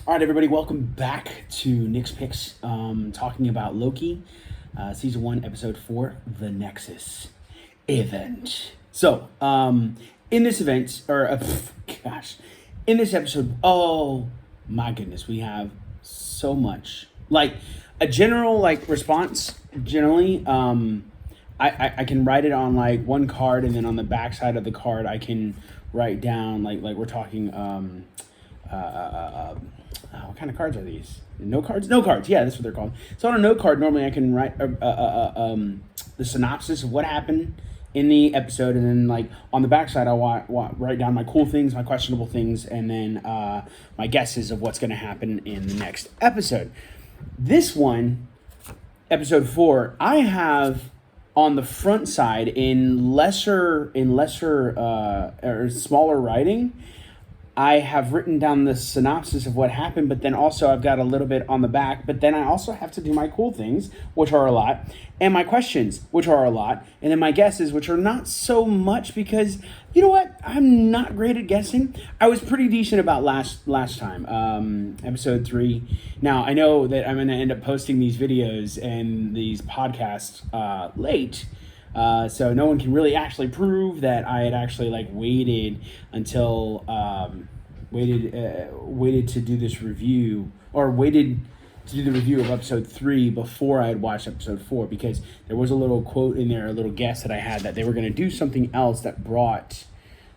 All right, everybody, welcome back to Nick's Picks, talking about Loki, Season 1, Episode 4, The Nexus event. So, in this event, in this episode, oh my goodness, we have so much. Like, a general, response, generally, I can write it on, one card, and then on the back side of the card, I can write down, like we're talking, what kind of cards are these? No cards? No cards. Yeah, that's what they're called. So on a note card, normally I can write the synopsis of what happened in the episode, and then on the backside, I'll write down my cool things, my questionable things, and then my guesses of what's going to happen in the next episode. This one, episode 4, I have on the front side in lesser or smaller writing. I have written down the synopsis of what happened, but then also I've got a little bit on the back, but then I also have to do my cool things, which are a lot, and my questions, which are a lot, and then my guesses, which are not so much because, you know what, I'm not great at guessing. I was pretty decent about last time, episode 3. Now, I know that I'm going to end up posting these videos and these podcasts late, so no one can really actually prove that I had actually waited until waited to do this review, or waited to do the review of episode 3 before I had watched episode 4, because there was a little quote in there, a little guess that I had that they were going to do something else that brought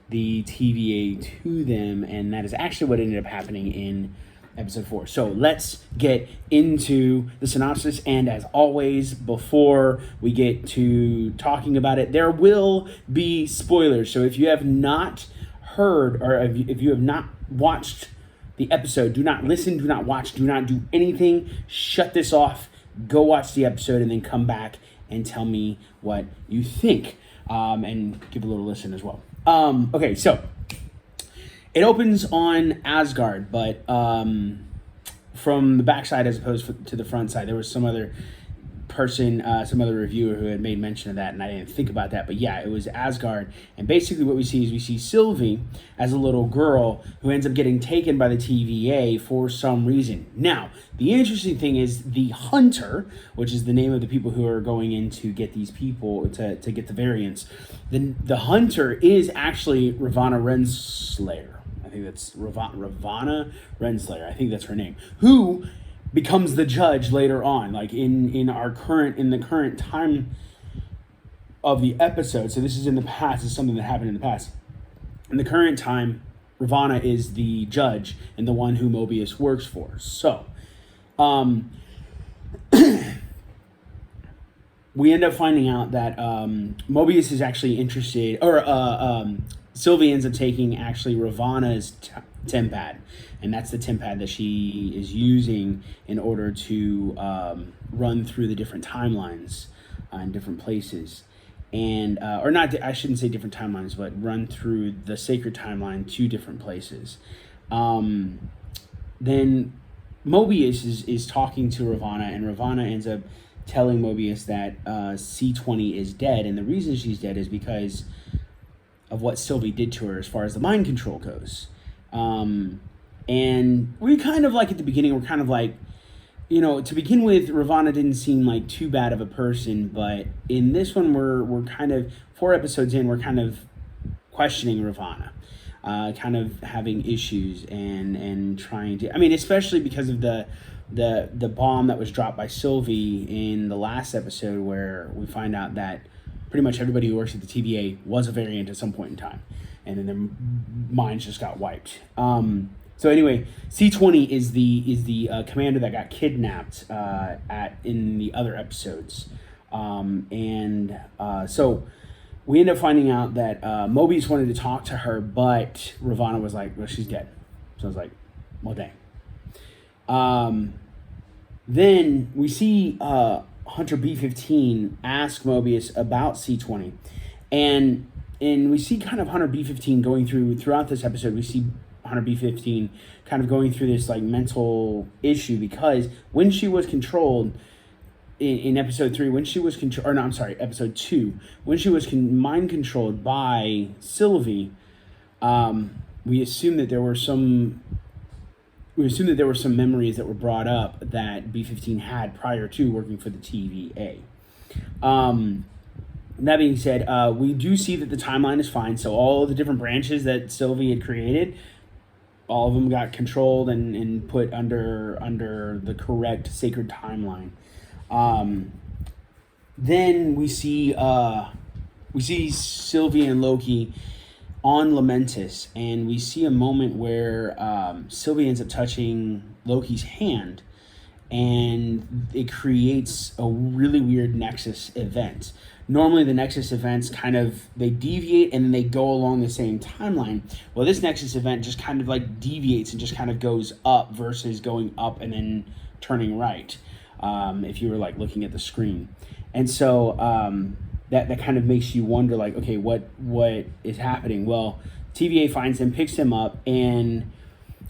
the TVA to them, and that is actually what ended up happening in episode 4. So let's get into the synopsis, and as always, before we get to talking about it, there will be spoilers. So if you have not heard, or if you have not watched the episode, do not listen, do not watch, do not do anything. Shut this off, go watch the episode, and then come back and tell me what you think, and give a little listen as well. Okay, so it opens on Asgard, but from the backside as opposed to the front side. There was some other person, some other reviewer who had made mention of that, and I didn't think about that. But yeah, it was Asgard. And basically what we see Sylvie as a little girl who ends up getting taken by the TVA for some reason. Now, the interesting thing is the Hunter, which is the name of the people who are going in to get these people, to get the variants. The Hunter is actually Ravonna Renslayer. I think that's Ravonna Renslayer. I think that's her name. Who becomes the judge later on, in the current time of the episode. So this is in the past. It's something that happened in the past. In the current time, Ravonna is the judge and the one who Mobius works for. So, we end up finding out that Mobius is actually interested, or Sylvie ends up taking actually Ravonna's tempad, and that's the tempad that she is using in order to run through the different timelines in different places, and or not, I shouldn't say different timelines, but run through the sacred timeline to different places. Then Mobius is talking to Ravonna, and Ravonna ends up telling Mobius that C20 is dead, and the reason she's dead is because of what Sylvie did to her as far as the mind control goes. And we kind of at the beginning, we're kind of to begin with, Ravonna didn't seem too bad of a person, but in this one, we're kind of 4 episodes in, we're kind of questioning Ravonna, kind of having issues and trying to, especially because of the bomb that was dropped by Sylvie in the last episode, where we find out that pretty much everybody who works at the TVA was a variant at some point in time, and then their minds just got wiped. So anyway, C20 is the commander that got kidnapped in the other episodes, so we end up finding out that Mobius wanted to talk to her, but Ravonna was like, "Well, she's dead." So I was like, "Well, dang." Then we see Hunter B-15 ask Mobius about C20, and we see kind of Hunter B-15 going throughout this episode. We see Hunter B-15 kind of going through this mental issue, because when she was controlled in episode 3, when she was episode 2, when she was mind controlled by Sylvie, we assume that there were some we assume that there were some memories that were brought up that B-15 had prior to working for the TVA. That being said, we do see that the timeline is fine. So all the different branches that Sylvie had created, all of them got controlled and put under the correct sacred timeline. Then we see Sylvie and Loki on Lamentus, and we see a moment where Sylvie ends up touching Loki's hand, and it creates a really weird Nexus event. Normally the Nexus events they deviate and then they go along the same timeline. Well, this Nexus event just kind of like deviates and just kind of goes up versus going up and then turning right, if you were like looking at the screen. And so that kind of makes you wonder, like, okay, what is happening? Well, TVA finds him, picks him up, and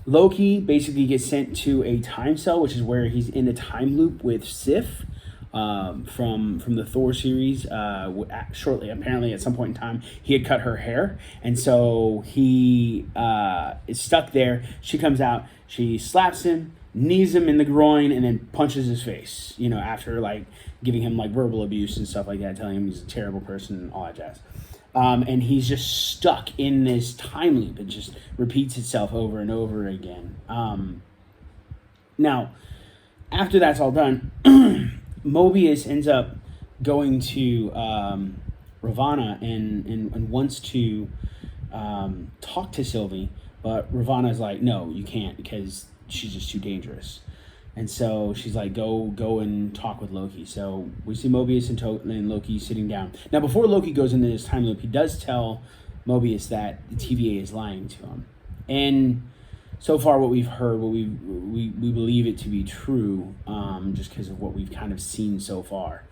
Loki basically gets sent to a time cell, which is where he's in a time loop with Sif, from the Thor series. Shortly, apparently at some point in time, he had cut her hair, and so he is stuck there. She comes out, she slaps him, knees him in the groin, and then punches his face, after like giving him like verbal abuse and stuff like that, telling him he's a terrible person and all that jazz. And he's just stuck in this time loop. It just repeats itself over and over again. Now, after that's all done, Mobius ends up going to Ravonna and wants to talk to Sylvie, but Ravonna's like, no, you can't, because she's just too dangerous. And so she's like, go and talk with Loki. So we see Mobius and Loki sitting down. Now, before Loki goes into this time loop, he does tell Mobius that the TVA is lying to him. And so far what we've heard, we believe it to be true, just because of what we've kind of seen so far.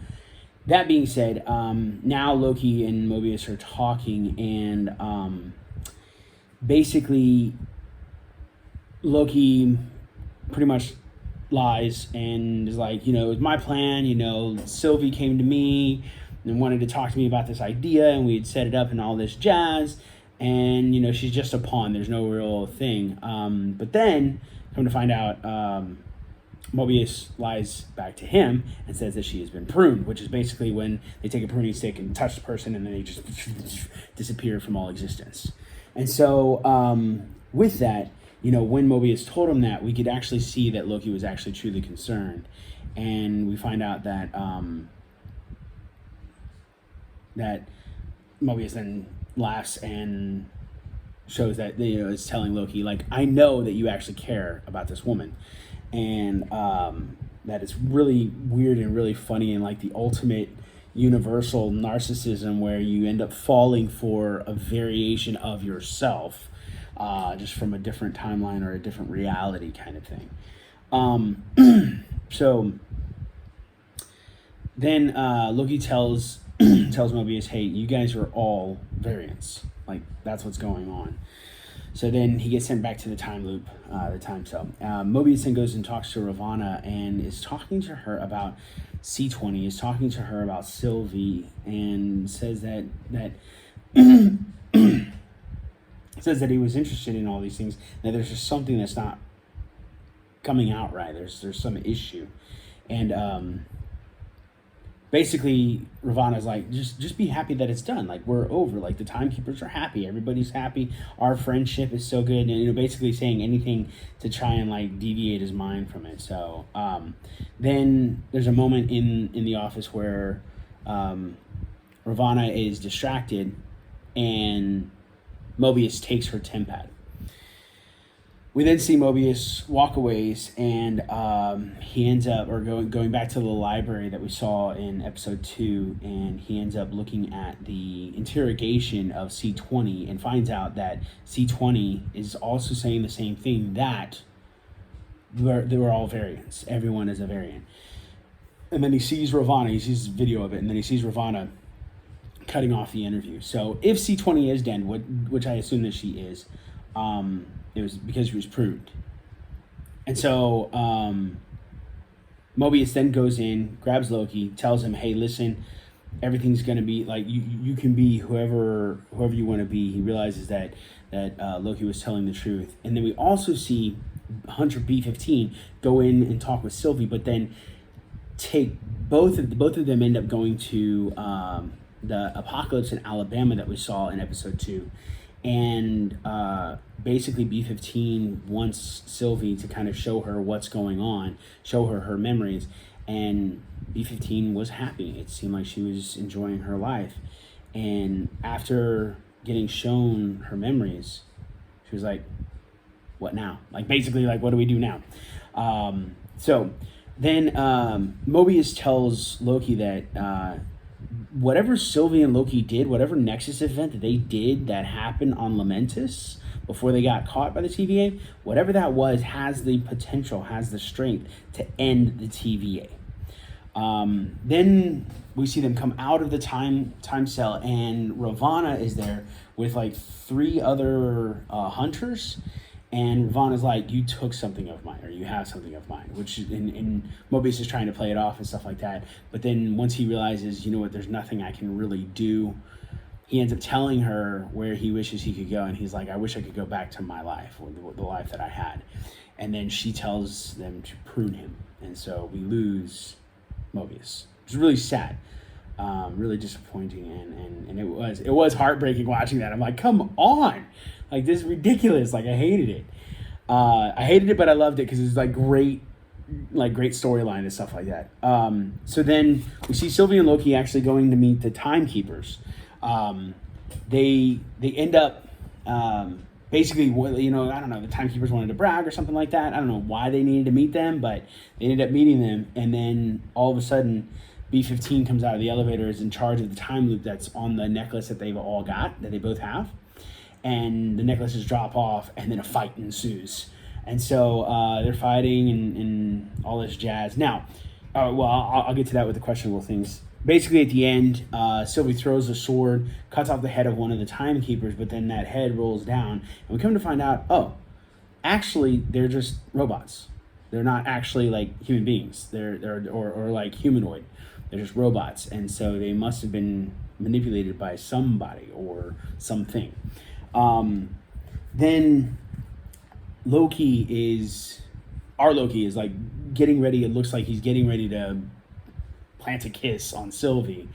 That being said, now Loki and Mobius are talking, and basically Loki pretty much lies and is like, it was my plan. Sylvie came to me and wanted to talk to me about this idea, and we had set it up and all this jazz, and she's just a pawn. There's no real thing. But then come to find out, Mobius lies back to him and says that she has been pruned, which is basically when they take a pruning stick and touch the person and then they just disappear from all existence. And so with that, when Mobius told him that, we could actually see that Loki was actually truly concerned. And we find out that that Mobius then laughs and shows that, is telling Loki, like, I know that you actually care about this woman. And that is really weird and really funny, and like the ultimate universal narcissism where you end up falling for a variation of yourself, just from a different timeline or a different reality kind of thing. So then Loki tells Mobius, hey, you guys are all variants. Like, that's what's going on. So then he gets sent back to the time loop, the time cell. Mobius then goes and talks to Ravonna and is talking to her about C20, is talking to her about Sylvie, and says that says that he was interested in all these things, that there's just something that's not coming out right. There's some issue. And basically Ravonna's like, just be happy that it's done. Like, we're over. Like, the timekeepers are happy. Everybody's happy. Our friendship is so good. And, basically saying anything to try and, like, deviate his mind from it. So then there's a moment in the office where Ravonna is distracted and Mobius takes her TemPad. We then see Mobius walk away, and he ends up, or going back to the library that we saw in episode 2, and he ends up looking at the interrogation of C20 and finds out that C20 is also saying the same thing, that they were all variants. Everyone is a variant. And then he sees Ravonna, he sees video of it, and then he sees Ravonna cutting off the interview. So if C20 is dead, which I assume that she is, it was because she was pruned. And so Mobius then goes in, grabs Loki, tells him, hey, listen, everything's going to be, like, you can be whoever you want to be. He realizes that Loki was telling the truth. And then we also see Hunter B-15 go in and talk with Sylvie, but then take both of them end up going to the apocalypse in Alabama that we saw in episode 2, and basically B-15 wants Sylvie to kind of show her what's going on, show her her memories, and B-15 was happy. It seemed like she was enjoying her life, and after getting shown her memories, she was like, what now? Like, basically, like, what do we do now? So then Mobius tells Loki that whatever Sylvie and Loki did, whatever Nexus event that they did that happened on Lamentus before they got caught by the TVA, whatever that was has the potential, has the strength to end the TVA. Then we see them come out of the time cell, and Ravana is there with like 3 other hunters, and Ravana's like, you took something of mine, or you have something of mine, which in Mobius is trying to play it off and stuff like that. But then once he realizes, you know what, there's nothing I can really do, he ends up telling her where he wishes he could go, and he's like, I wish I could go back to my life, or the life that I had. And then she tells them to prune him, and so we lose Mobius. It's really sad, really disappointing, and it was heartbreaking watching that. I'm like, come on, like, this is ridiculous. Like, I hated it. But I loved it because it's like great storyline and stuff like that. So then we see Sylvie and Loki actually going to meet the Timekeepers. They end up basically, you know, I don't know, the Timekeepers wanted to brag or something like that. I don't know why they needed to meet them, but they ended up meeting them, and then all of a sudden B-15 comes out of the elevator, is in charge of the time loop that's on the necklace that they've all got, that they both have, and the necklaces drop off, and then a fight ensues. And so they're fighting and all this jazz. Now, I'll get to that with the questionable things. Basically, at the end, Sylvie throws a sword, cuts off the head of one of the Timekeepers, but then that head rolls down, and we come to find out, actually, they're just robots. They're not actually like human beings. They're like humanoid. They're just robots, and so they must have been manipulated by somebody or something. Then our Loki is like getting ready. It looks like he's getting ready to plant a kiss on Sylvie,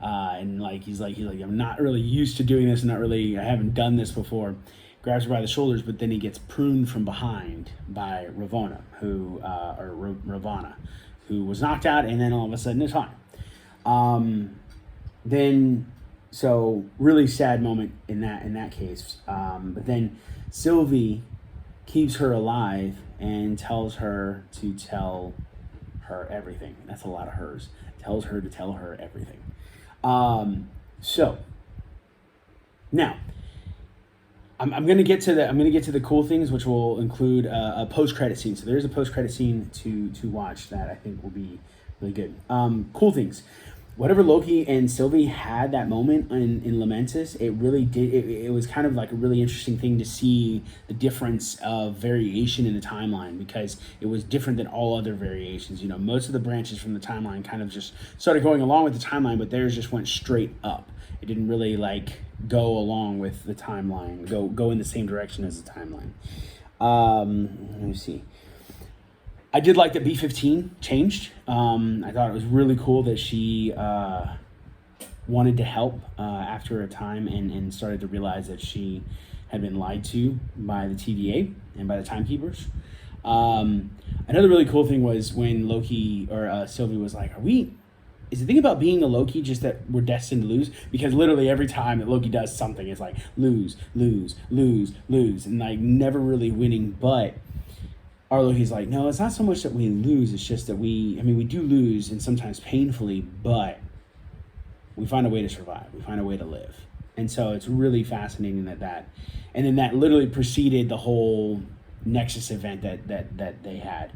and like he's like I'm not really used to doing this, I haven't done this before. Grabs her by the shoulders, but then he gets pruned from behind by Ravana, who was knocked out, and then all of a sudden it's fine. Then, so really sad moment in that case. But then Sylvie keeps her alive and tells her to tell her everything. That's a lot of hers. Tells her to tell her everything. So now I'm gonna get to the cool things, which will include a post-credit scene. So there's a post-credit scene to watch that I think will be really good. Cool things. Whatever Loki and Sylvie had that moment in Lamentus, it really did. It was kind of like a really interesting thing to see the difference of variation in the timeline, because it was different than all other variations. You know, most of the branches from the timeline kind of just started going along with the timeline, but theirs just went straight up. It didn't really like go along with the timeline, go in the same direction as the timeline. Let me see. I did like that B-15 changed. I thought it was really cool that she wanted to help after a time and started to realize that she had been lied to by the TVA and by the Timekeepers. Another really cool thing was when Loki or Sylvie was like, is the thing about being a Loki just that we're destined to lose? Because literally every time that Loki does something, it's like lose, lose, lose, lose, and like never really winning. But our Loki's like, no, it's not so much that we lose, it's just that we do lose, and sometimes painfully, but we find a way to survive. We find a way to live. And so it's really fascinating and then that literally preceded the whole Nexus event that they had.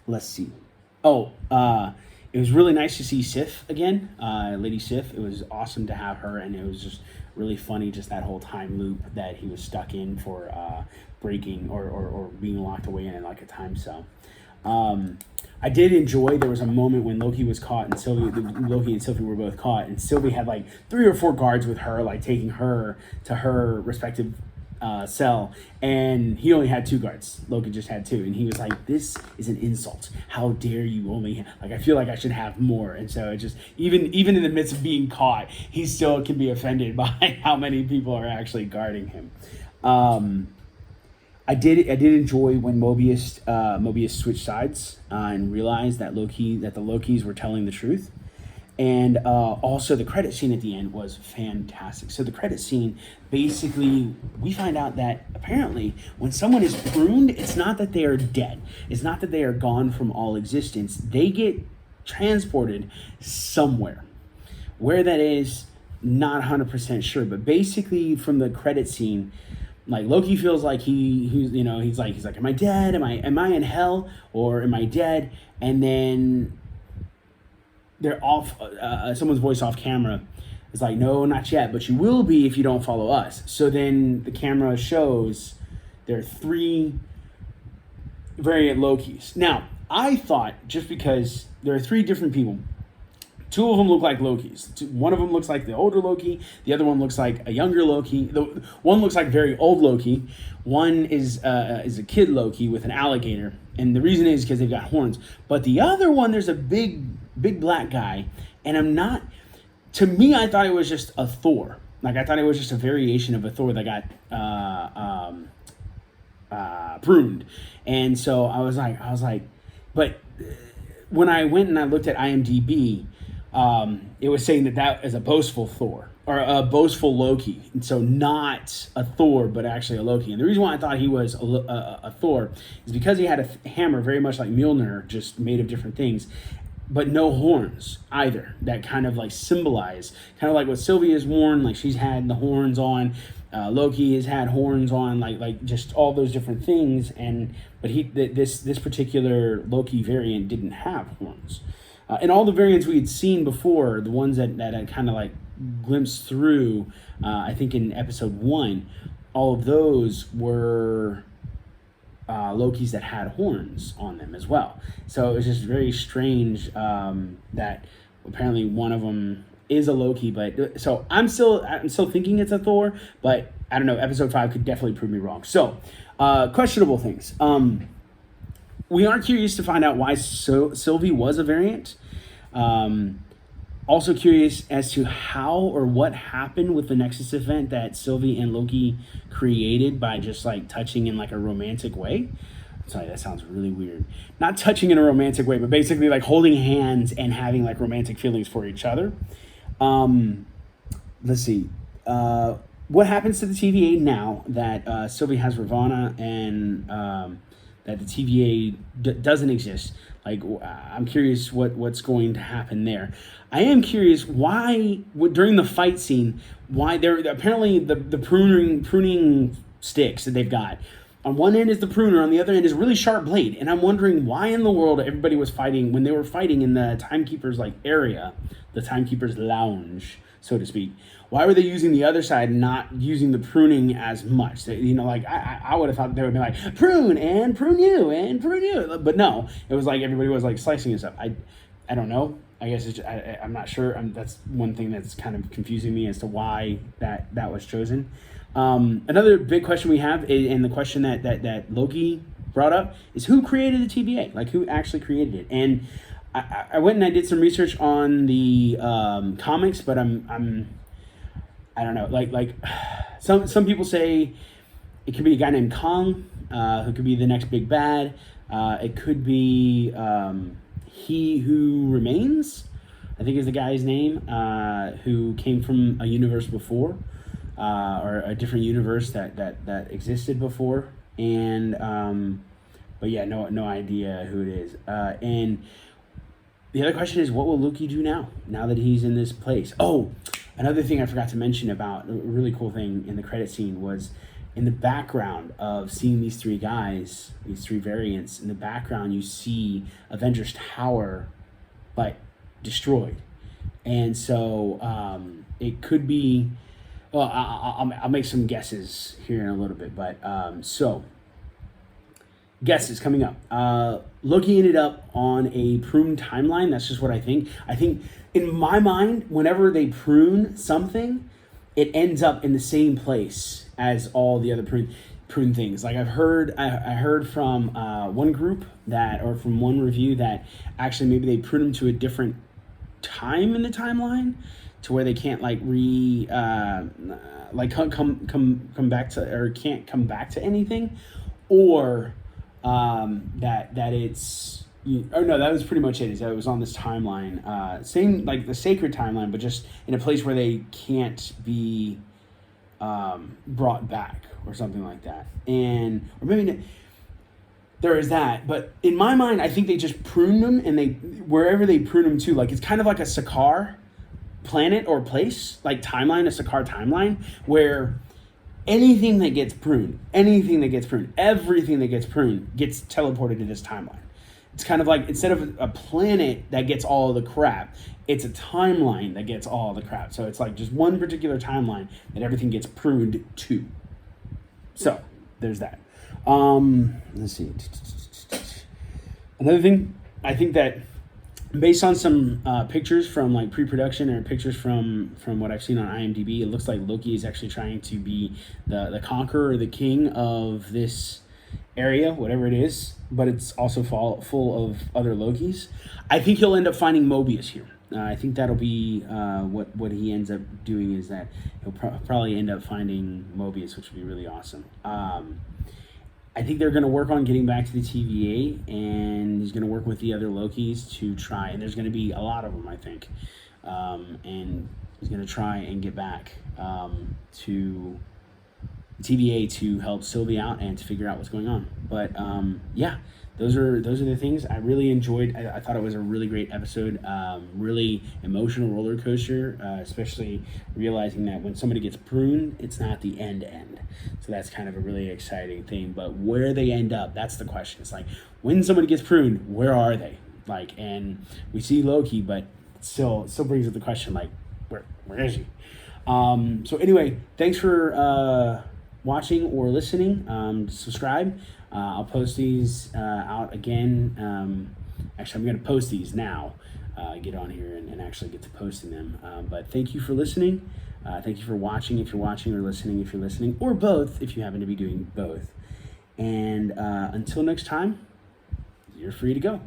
Let's see. It was really nice to see Sif again, Lady Sif. It was awesome to have her, and it was just really funny, just that whole time loop that he was stuck in for breaking or being locked away in like a time cell. I did enjoy, there was a moment when Loki was caught and Loki and Sylvie were both caught, and Sylvie had like 3 or 4 guards with her, like taking her to her respective cell, and he only had 2 guards. Loki just had 2, and he was like, "This is an insult. How dare you only like? I feel like I should have more." And so it just even in the midst of being caught, he still can be offended by how many people are actually guarding him. I did enjoy when Mobius switched sides and realized that the Lokis were telling the truth. And also the credit scene at the end was fantastic. So the credit scene, basically, we find out that apparently when someone is pruned, it's not that they are dead. It's not that they are gone from all existence. They get transported somewhere. Where that is, not 100% sure. But basically from the credit scene, like Loki feels like he's like, am I dead? Am I in hell, or am I dead? And then they're off, someone's voice off camera is like, no, not yet, but you will be if you don't follow us. So then the camera shows there are 3 variant Lokis. Now, I thought, just because there are 3 different people, 2 of them look like Lokis. One of them looks like the older Loki. The other one looks like a younger Loki. One looks like very old Loki. One is a kid Loki with an alligator. And the reason is because they've got horns. But the other one, there's a big black guy. And to me, I thought it was just a Thor. Like, I thought it was just a variation of a Thor that got pruned. And so I was like, but when I went and I looked at IMDb, it was saying that is a boastful Thor, or a boastful Loki. And so not a Thor, but actually a Loki. And the reason why I thought he was a Thor is because he had a hammer very much like Mjolnir, just made of different things, but no horns either. That kind of like symbolize, kind of like what Sylvia's worn, like she's had the horns on. Loki has had horns on, like just all those different things. But this particular Loki variant didn't have horns. And all the variants we had seen before, the ones that had kind of like glimpsed through, I think in episode 1, all of those were Lokis that had horns on them as well. So it was just very strange that apparently one of them is a Loki. But so I'm still thinking it's a Thor, but I don't know. Episode 5 could definitely prove me wrong. So questionable things. We are curious to find out why Sylvie was a variant. Also curious as to how or what happened with the Nexus event that Sylvie and Loki created by just like touching in like a romantic way. Sorry, that sounds really weird. Not touching in a romantic way, but basically like holding hands and having like romantic feelings for each other. Let's see. What happens to the TVA now that Sylvie has Ravonna and that the TVA doesn't exist? Like, I'm curious what's going to happen there. I am curious why, during the fight scene, why they're apparently the pruning sticks that they've got. On one end is the pruner, on the other end is a really sharp blade. And I'm wondering why in the world everybody was fighting, when they were fighting in the Timekeeper's like area, the Timekeeper's lounge, so to speak. Why were they using the other side and not using the pruning as much? Like I would have thought they would be like, prune and prune you and prune you. But no, it was like everybody was like slicing and stuff. I don't know. I guess I'm not sure. That's one thing that's kind of confusing me as to why that was chosen. Another big question we have, and the question that Loki brought up, is who created the TVA? Like, who actually created it? And I went and I did some research on the comics, but I don't know. Like some people say it could be a guy named Kong, who could be the next big bad. It could be He Who Remains, I think is the guy's name, who came from a universe before, or a different universe that existed before. And but yeah, no idea who it is. And the other question is, what will Loki do now that he's in this place? Oh, another thing I forgot to mention about a really cool thing in the credit scene was in the background of seeing these 3 guys, these 3 variants, in the background you see Avengers Tower, but destroyed. And so it could be, well, I'll make some guesses here in a little bit, but so guesses coming up. Loki ended up on a prune timeline. That's just what I think. I think in my mind, whenever they prune something, it ends up in the same place as all the other prune things. Like I heard from one group that, or from one review, that actually maybe they prune them to a different time in the timeline, to where they can't like come back to, or can't come back to anything, or that it's, oh no, that was pretty much it. Is that it was on this timeline, same like the sacred timeline, but just in a place where they can't be brought back or something like that. And or maybe there is that, but in my mind, I think they just prune them, and they, wherever they prune them to, like it's kind of like a Sakaar planet or place, like timeline, a Sakaar timeline, where anything that gets pruned, everything that gets pruned gets teleported to this timeline. It's kind of like, instead of a planet that gets all the crap, it's a timeline that gets all the crap. So it's like just one particular timeline that everything gets pruned to. So there's that. Let's see. Another thing, I think that based on some pictures from like pre-production, or pictures from what I've seen on IMDb, it looks like Loki is actually trying to be the conqueror, the king of this area, whatever it is, but it's also full of other Lokis. I think he'll end up finding Mobius here. I think that'll be what he ends up doing, is that he'll probably end up finding Mobius, which would be really awesome. I think they're going to work on getting back to the TVA, and he's going to work with the other Lokis to try, and there's going to be a lot of them, I think, and he's going to try and get back to TVA to help Sylvie out and to figure out what's going on. But yeah, those are the things I really enjoyed. I thought it was a really great episode, really emotional roller coaster, especially realizing that when somebody gets pruned, it's not the end. So that's kind of a really exciting thing. But where they end up, that's the question. It's like, when somebody gets pruned, where are they? Like, and we see Loki, but still brings up the question, like, where is he? So anyway, thanks for watching or listening. Subscribe. I'll post these out again. Actually, I'm going to post these now. Get on here and actually get to posting them. But thank you for listening. Thank you for watching, if you're watching, or listening if you're listening, or both if you happen to be doing both. And until next time, you're free to go.